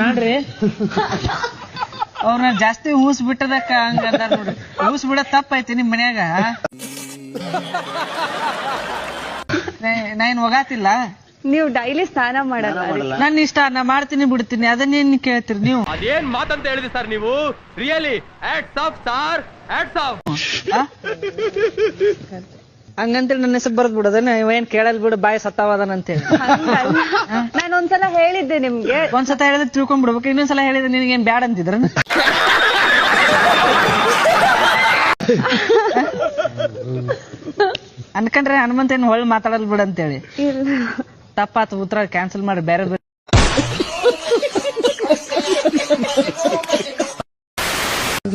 ನೋಡ್ರಿ ಅವ್ರನ್ನ ಜಾಸ್ತಿ ಊಸ್ ಬಿಟ್ಟದಕ್ಕ ಹಂಗಂದ ನೋಡ್ರಿ. ಊಸ್ ಬಿಡೋದ್ ತಪ್ಪೈತಿ ನಿಮ್ ಮನ್ಯಾಗ. ನಾ ಏನ್ ಹೋಗಾತಿಲ್ಲ. ನೀವು ಡೈಲಿ ಸ್ನಾನ ಮಾಡಲ್ಲ. ನನ್ ಇಷ್ಟ, ನಾ ಮಾಡ್ತೀನಿ ಬಿಡ್ತೀನಿ, ಅದನ್ನೇನ್ ಕೇಳ್ತೀರಿ ನೀವು? ಅದೇನ್ ಮಾತಂತ ಹೇಳಿದ್ರಿ ಸರ್ ನೀವು? Really hats off sir, hats off. ಹಂಗಂತೇಳಿ ನನ್ನ ಹೆಸರು ಬರದ್ ಬಿಡೋದನ್ನ ಏನ್ ಕೇಳಲ್ ಬಿಡು, ಬಾಯಿ ಸತ್ತಾವದನ ಅಂತೇಳಿ. ನಾನು ಒಂದ್ಸಲ ಹೇಳಿದ್ದೆ ನಿಮ್ಗೆ. ಒಂದ್ಸಲ ಹೇಳಿದ್ರೆ ತಿಳ್ಕೊಂಡ್ಬಿಡ್ಬೇಕು, ಇನ್ನೊಂದ್ಸಲ ಹೇಳಿದ್ರೆ ನಿನಗೇನ್ ಬ್ಯಾಡ ಅಂತಿದ್ರ? ಅನ್ಕಂಡ್ರೆ ಹನುಮಂತ ಏನ್ ಹೊಳ್ಳಿ ಮಾತಾಡಲ್ ಬಿಡ ಅಂತೇಳಿ. ತಪ್ಪಾತು, ಉತ್ತರ ಕ್ಯಾನ್ಸಲ್ ಮಾಡಿ ಬೇರೆ ಬೇರೆ.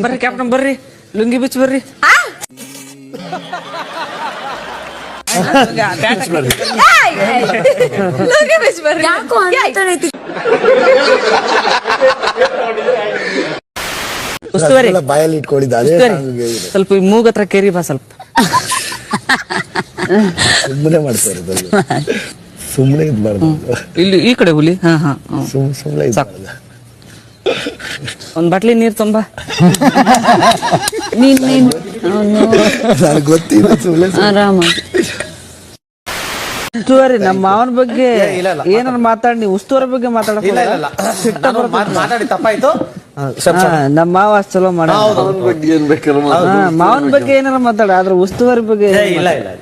ಬರ್ರಿ ಕ್ಯಾಪ್ಟನ್, ಬರ್ರಿ ಲುಂಗಿ ಬಿಚ್ಚ ಬರ್ರಿ. ಉಸ್ತುವಾರಿ ಬಾಯಲ್ಲಿ ಇಟ್ಕೊಂಡಿದ್ದ ಸ್ವಲ್ಪ ಮೂಗತ್ರ ಕೇರಿ ಬಾ, ಸ್ವಲ್ಪ ಸುಮ್ಮನೆ ಮಾಡ್ತಾರೆ, ಸುಮ್ಮನೆ ಇದ್ಬಾರ್ದು. ಇಲ್ಲಿ ಈ ಕಡೆ ಹುಲಿ. ಹಾ ಹಾ, ಸುಮ್ಮನೆ ಒಂದ್ ಬಾಟ್ಲಿ ನೀರ್ ತುಂಬ. ನನಗೆ ಗೊತ್ತಿಲ್ಲ, ಸುಮ್ಮನೆ ಆರಾಮ. ಉಸ್ತುವಾರಿ ನಮ್ಮ ಮಾವನ ಬಗ್ಗೆ ಏನಾರ ಮಾತಾಡಿ, ನೀವು ಉಸ್ತುವಾರಿ ಬಗ್ಗೆ ಮಾತಾಡಕ್ ಮಾತಾಡಿ ತಪ್ಪಾಯ್ತು. ನಮ್ಮ ಮಾವ ಅಷ್ಟ್ ಚಲೋ ಮಾಡ. ಮಾವನ ಬಗ್ಗೆ ಏನಾರ ಮಾತಾಡ, ಆದ್ರೆ ಉಸ್ತುವಾರಿ ಬಗ್ಗೆ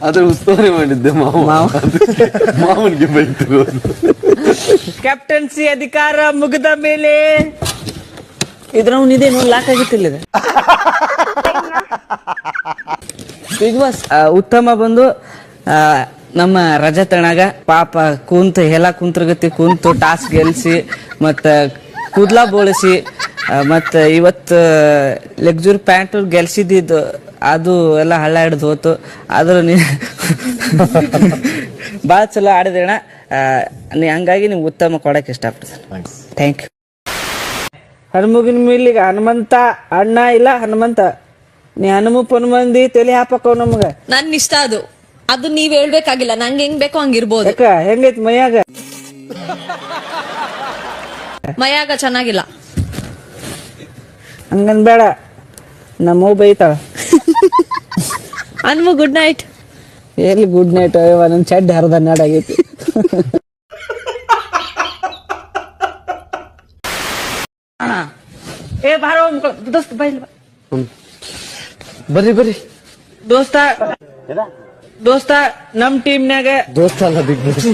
ಅದ್ರ ಉಸ್ತುವಾರಿ ಮಾಡಿದ್ದೆ ಮಾವನಿಗೆ ಬೈತು. ಕ್ಯಾಪ್ಟನ್ಸಿ ಅಧಿಕಾರ ಮುಗಿದ ಮೇಲೆ ಇದ್ರ ಇದೆ ನೋಡಿ, ಲಾಕ್ ಆಗಿತ್ತಿಲ್ಲ. ಬಿಗ್ ಬಾಸ್ ಉತ್ತಮ ಬಂದು ನಮ್ಮ ರಜತಣಗ ಪಾಪ ಕುಂತ ಎಲ್ಲ ಕುಂತ್ರಗತಿ ಕುಂತು ಟಾಸ್ಕ್ ಗೆಲ್ಸಿ ಮತ್ತ ಕೂದ್ಲಾ ಬೋಳಿಸಿ ಮತ್ತ ಇವತ್ತು ಲಕ್ಸುರಿ ಪ್ಯಾಂಟ್ ಗೆಲ್ಸಿದ್ದು ಅದು ಎಲ್ಲ ಹಳ್ಳ ಹಿಡ್ದು ಹೋತು. ಆದ್ರೂ ನೀ ಭಾಳ ಚಲೋ ಆಡಿದಣ್ಣ. ಹಂಗಾಗಿ ನಿಮ್ಗೆ ಉತ್ತಮ ಕೊಡಕ್ಕೆ ಇಷ್ಟಪಡ್ತೀನಿ. Thank you. ಹನುಮಗಿನ ಮೇಲಿಗೆ ಹನುಮಂತ ಅಣ್ಣ ಇಲ್ಲ ಹನುಮಂತ, ನೀ ಹನುಮ ಪನುಮಂದಿ ತಲೆ ಹಾಪಕ್ಕವ್ ನಮ್ಗ. ನನ್ ಇಷ್ಟ ಅದು, ಅದು ನೀವ್ ಹೇಳ್ಬೇಕಾಗಿಲ್ಲ, ನಂಗೆ ಹೆಂಗ್ ಬೇಕೋ ಹಂಗಿರ್ಬೋದು. ಹೆಂಗೈತಿ ಮೈಯಾಗ? ಮೈಯಾಗ ಚೆನ್ನಾಗಿಲ್ಲ. ಹಂಗನ್ ಬೇಡ, ನಮ್ಮ ಬೈತಾಳ. ಅನ್ಮು ಗುಡ್ ನೈಟ್. ಎಲ್ಲಿ ಗುಡ್ ನೈಟ್, ನನ್ ಚಡ್ಡಿ ಹರಿದ ನಾಡಾಗೈತಿ. ಏ ಬಾರೋ ದೋಸ್ತ, ಬರ್ರಿ ಬರ್ರಿ ದೋಸ್ತ ನಮ್ ಟೀಮ್ನಾಗ ದೋಸ್ತ ಅಲ್ಲ, ಬಿಗ್ ಬಾಸ್.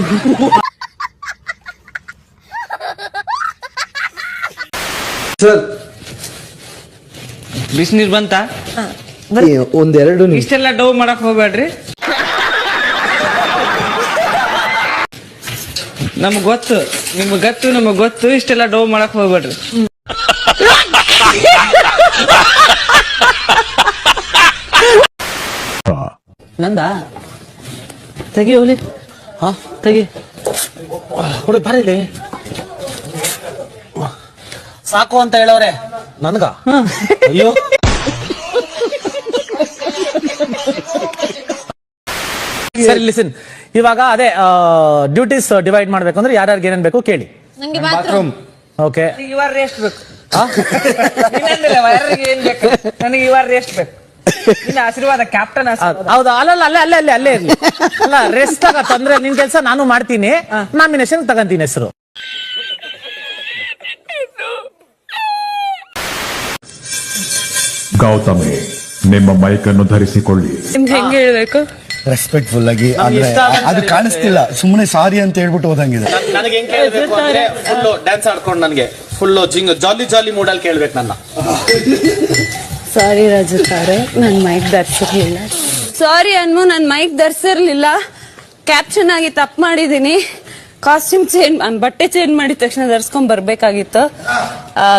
ಸರ್ ಬಿಸಿನೀರ್ ಬಂತ? ಒಂದೆರಡು ಇಷ್ಟೆಲ್ಲ ಡೌ ಮಾಡಕ್ ಹೋಗ್ಬೇಡ್ರಿ. ನಮ್ಗ್ ಗೊತ್ತು, ನಿಮ್ಗ್ ಗೊತ್ತು, ನಮಗ್ ಗೊತ್ತು. ಇಷ್ಟೆಲ್ಲ ಡೌ ಮಾಡಕ್ ಹೋಗ್ಬೇಡ್ರಿ. ನಂದ ತೆಗಿ ಹುಲಿ, ತೆಗಿ ಹುಡುಗ ಬರೀಲಿ ಸಾಕು ಅಂತ ಹೇಳವ್ರೆ ನನ್ಗ. ಅಯ್ಯೋ ಸರಿ, ಲಿಸನ್. ಇವಾಗ ಅದೇ ಡ್ಯೂಟೀಸ್ ಡಿವೈಡ್ ಮಾಡ್ಬೇಕಂದ್ರೆ ಯಾರ್ಯಾರಿಗೆ ಏನೇನ್ ಬೇಕು ಕೇಳಿ. ನಂಗೆ ಬಾತ್ರೂಮ್. ಓಕೆ, ಇವಾರ ರೆಸ್ಟ್ ಬೇಕು. ನನಗೆ ಇವಾರ ರೆಸ್ಟ್ ಬೇಕು. ಆಶೀರ್ವಾದ ಕ್ಯಾಪ್ಟನ್. ಹೌದಾ? ಅಲ್ಲೇ ಇರ್ಲಿ. ಅಲ್ಲ, ರೆಸ್ಟ್ ಆಗತ್ತ ಅಂದ್ರೆ ನಿನ್ ಕೆಲ್ಸ ನಾನು ಮಾಡ್ತೀನಿ, ನಾಮಿನೇಷನ್ ತಗಂತೀನಿ ಹೆಸರು. ಗೌತಮಿ, ನಿಮ್ಮ ಮೈಕ್ ಅನ್ನು ಧರಿಸಿಕೊಳ್ಳಿ. ನಿಮ್ಗೆ ಹೆಂಗೆ ಹೇಳ್ಬೇಕು? ರೆಸ್ಪೆಕ್ಟ್ಫುಲ್ ಆಗಿ. ಅದು ಕಾಣಿಸ್ತಿಲ್ಲ, ಸುಮ್ಮನೆ ಸಾರಿ ಅಂತ ಹೇಳ್ಬಿಟ್ಟು ಹೋದಂಗಿದೆ. ನನಗೆ ಹೆಂಗ್ ಕೇಳ್ಬೇಕು ಅಂದ್ರೆ ಫುಲ್ ಡ್ಯಾನ್ಸ್ ಆಡ್ಕೊಂಡು ನನಗೆ ಫುಲ್ ಜಾಲಿ ಮೂಡಲ್ಲಿ ಕೇಳ್ಬೇಕು ನನ್ನ. ಸಾರಿ ರಜತಾರೆ, ನನ್ ಮೈಕ್ ಧರಿಸಿರ್ಲಿಲ್ಲ. ಸಾರಿ ಅನ್ಮು, ನನ್ ಮೈಕ್ ಧರಿಸಿರ್ಲಿಲ್ಲ. ಕ್ಯಾಪ್ಷನ್ ಆಗಿ ತಪ್ಪು ಮಾಡಿದೀನಿ. ಕಾಸ್ಟ್ಯೂಮ್ ಚೇಂಜ್, ಬಟ್ಟೆ ಚೇಂಜ್ ಮಾಡಿದ ತಕ್ಷಣ ಧರಿಸ್ಕೊಂಡ್ ಬರ್ಬೇಕಾಗಿತ್ತು.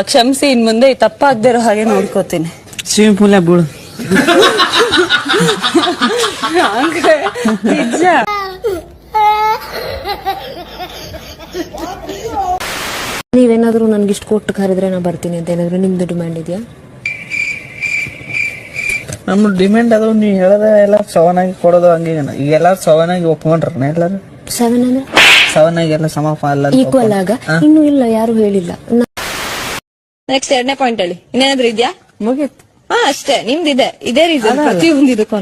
ಕ್ಷಮಿಸಿ, ಇನ್ ಮುಂದೆ ತಪ್ಪಾಗದೇ ಇರೋ ಹಾಗೆ ನೋಡ್ಕೋತೀನಿ. ಸ್ವಿಮ್ಮಿಂಗ್ ಪೂಲ್ ಬೀಳು. ನಿಜ. ನೀವೇನಾದ್ರೂ ನನ್ಗಿಷ್ಟು ಕೊಟ್ಟು ಕರೆದ್ರೆ ನಾ ಬರ್ತೀನಿ ಅಂತ ಏನಾದ್ರು ನಿಮ್ದು ಡಿಮ್ಯಾಂಡ್ ಇದೆಯಾ? ನಮ್ಮ ಡಿಮ್ಯಾಂಡ್ ಅದು ನೀವು ಹೇಳೋದ ಎಲ್ಲ ಸವನಾಗಿ ಕೊಡೋದು ಹಂಗೆ. ಈಗ ಎಲ್ಲಾರು ಸವನಾಗಿ ಒಪ್ಕೊಂಡ್ರ ಎಲ್ಲಾರು. 7 ಅಂದ್ರೆ ಸವನಾಗೆಲ್ಲ ಸಮಪಾಲ ಈಕ್ವಲ್ ಆಗ ಇನ್ನು ಇಲ್ಲ, ಯಾರು ಹೇಳಿಲ್ಲ. ನೆಕ್ಸ್ಟ್ 2ನೇ ಪಾಯಿಂಟ್ ಹೇಳಿ. ಇನ್ನೇನಾದ್ರೂ ಇದ್ಯಾ? ಮುಗೀತು. ಹಾ ಅಷ್ಟೇ, ನಿಮ್ದಿದೆ ಇದೇ ರೀಸನ್ ಪ್ರತಿಯೊಂದು ಇದಕ್ಕೂ.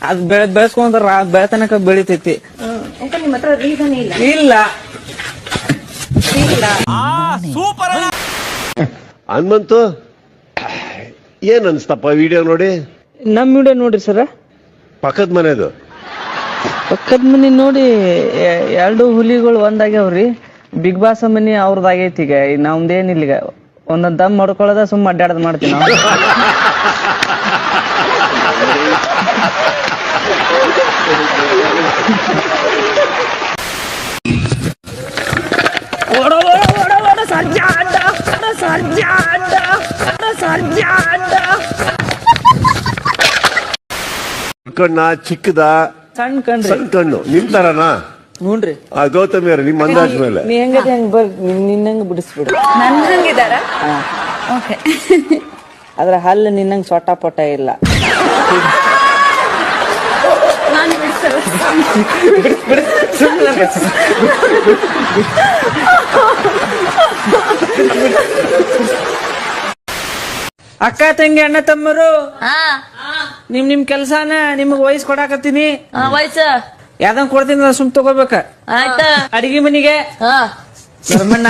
ಅದ್ ಬೆಳೆಸ್ಕೊಂಡ್ರ ಬೆಳತನಕ ಬೆಳಿತೈತಿ. ನಿಮ್ಮ ಹತ್ರ ರೀಸನ್ ಇಲ್ಲ. ಇಲ್ಲ ಹನುಮಂತು ಏನ್ ಅನ್ಸ್ತಪ್ಪ ವಿಡಿಯೋ ನೋಡಿ? ನಮ್ ವಿಡಿಯೋ ನೋಡ್ರಿ ಸರ್, ಪಕ್ಕದ ಮನೆದು ಪಕ್ಕದ ಮನಿ ನೋಡಿ 2 ಹುಲಿಗಳು ಒಂದಾಗ್ಯಾವ್ರಿ. ಬಿಗ್ ಬಾಸ್ ಮನಿ ಅವ್ರದ್ದಾಗೈತಿ. ಈಗ ನಮ್ದೇನಿಲ್ಲ, ಈಗ ಒಂದೊಂದ್ ದಮ್ ಮಾಡ್ಕೊಳ್ಳೋದ ಸುಮ್ಮ ಅಡ್ಡಾಡದ್ ಮಾಡ್ತೀವಿ ನಾವು. ಕಣ್ಣ ಚಿಕ್ಕದ ಸಣ್ಣ ಕಣ್ರಿ. ಸಣ್ಣ ಕಣ್ಣು ನಿಂತಾರನ ಹ್ಞೂನ್ರಿ. ಆ ಗೌತಮಿಯರು ನಿಮ್ ಅಂದಾಜ್ ಮೇಲೆ ನೀ ಹೆಂಗದಿ ಹಂಗ ಬರ್ ನಿನ್ನಂಗ ಬಿಡಿಸ್ಬಿಡು. ನನ್ ಹಂಗಿದಾರ? ಓಕೆ. ಅದ್ರ ಹಲ್ಲು ನಿನ್ನಂಗ ಸೊಟ್ಟ ಪೊಟ್ಟ ಇಲ್ಲ. ನಾನು ಬಿಡ್ಸಲ್ಲ. ಅಕ್ಕ ತಂಗಿ ಅಣ್ಣ ತಮ್ಮರು, ನಿಮ್ ಕೆಲ್ಸಾನ ನಿಮಗ್ ವಯಸ್ಸು ಕೊಡಾಕತ್ತೀನಿ. ವಯಸ್ಸು ಯಾವ್ದಂಗ್ ಕೊಡ್ತೀನಿ ಸುಮ್ ತಗೋಬೇಕ. ಆಯ್ತಾ? ಅಡಿಗೆ ಮನಿಗೆ ಧರ್ಮಣ್ಣ,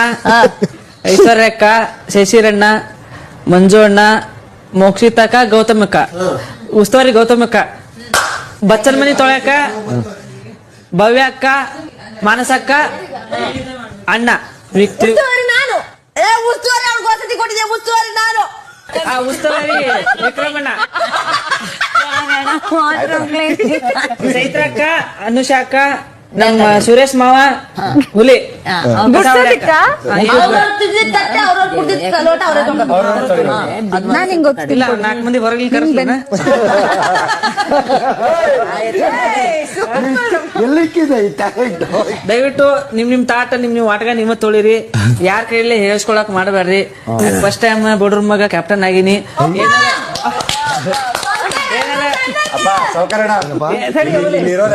ಐಶ್ವರ್ಯಕ್ಕ, ಶಶಿರಣ್ಣ, ಮಂಜು ಅಣ್ಣ, ಮೋಕ್ಷಿತಕ್ಕ, ಗೌತಮಕ್ಕ, ಉಸ್ತುವಾರಿ ಗೌತಮಕ್ಕ, ಬಚ್ಚನ್ ಮನಿ ತೊಳ್ಯಾಕ ಭವ್ಯಕ್ಕ, ಮಾನಸಕ್ಕ, ಅಣ್ಣ ವಿಕ್ತಿ. ನಾನು ಉಸ್ತುವಾರಿ ಅವ್ರಿಗೆ ವಸತಿ ಕೊಟ್ಟಿದ್ದೆ. ಉಸ್ತುವಾರಿ ನಾನು. ಉಸ್ತುವಾರಿ ವಿಕ್ರಮಣ್ಣ, ಚೈತ್ರಕ್ಕ, ಅನುಷಾಕ್ಕ, ನಮ್ಮ ಸುರೇಶ್ ಮಾವ, ಹುಲಿ. ಇಲ್ಲ 4 ಮಂದಿ ಹೊರಗೆ ಕರೆಸ್ಲೇನ? ದಯವಿಟ್ಟು ನಿಮ್ ತಾಟ ನಿಮ್ ಆಟಗ ನಿಮ್ಮ ತೊಳಿರಿ. ಯಾರ ಕೈಲೇ ಹೇಳ್ಸ್ಕೊಳಕ್ ಮಾಡಬೇಡ್ರಿ. ಫಸ್ಟ್ ಟೈಮ್ ಬಡ್ರ ಮಗ ಕ್ಯಾಪ್ಟನ್ ಆಗಿನಿ.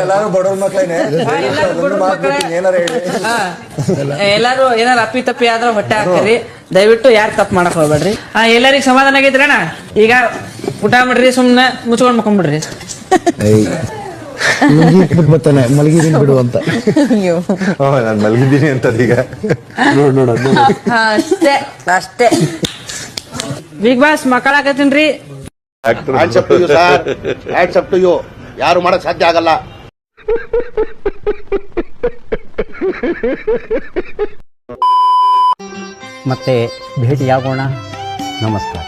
ಎಲ್ಲಾರು ಬಡವ್ರ ಮಕ್ಳೇನೆ, ಎಲ್ಲಾರು ಏನಾರ ಅಪ್ಪಿ ತಪ್ಪಿ ಆದ್ರ ಹೊಟ್ಟೆ ಹಾಕ್ರಿ. ದಯವಿಟ್ಟು ಯಾರು ತಪ್ಪು ಮಾಡಕ್ ಹೋಗ್ಬೇಡ್ರಿ. ಎಲ್ಲರಿಗೂ ಸಮಾಧಾನ ಆಗೈತ್ರಿ ಅಣ್ಣ? ಈಗ ಊಟ ಮಾಡ್ರಿ, ಸುಮ್ನೆ ಮುಚ್ಕೊಂಡ್ ಮಕ್ಕೊಂಡ್ಬಿಡ್ರಿ. ಬರ್ತಾನೆ ಮಲಗಿದೀನಿ ಬಿಡು ಅಂತ. ನಾನು ಮಲಗಿದ್ದೀನಿ ಅಂತ ಈಗ ನೋಡ್ ಅಷ್ಟೇ ಅಷ್ಟೇ. ಬಿಗ್ ಬಾಸ್ ಮಕ್ಕಳಾಕತ್ತೀನ್ರಿ. ಯಾರು ಮಾಡಕ್ ಸಾಧ್ಯ ಆಗಲ್ಲ. ಮತ್ತೆ ಭೇಟಿಯಾಗೋಣ. ನಮಸ್ಕಾರ.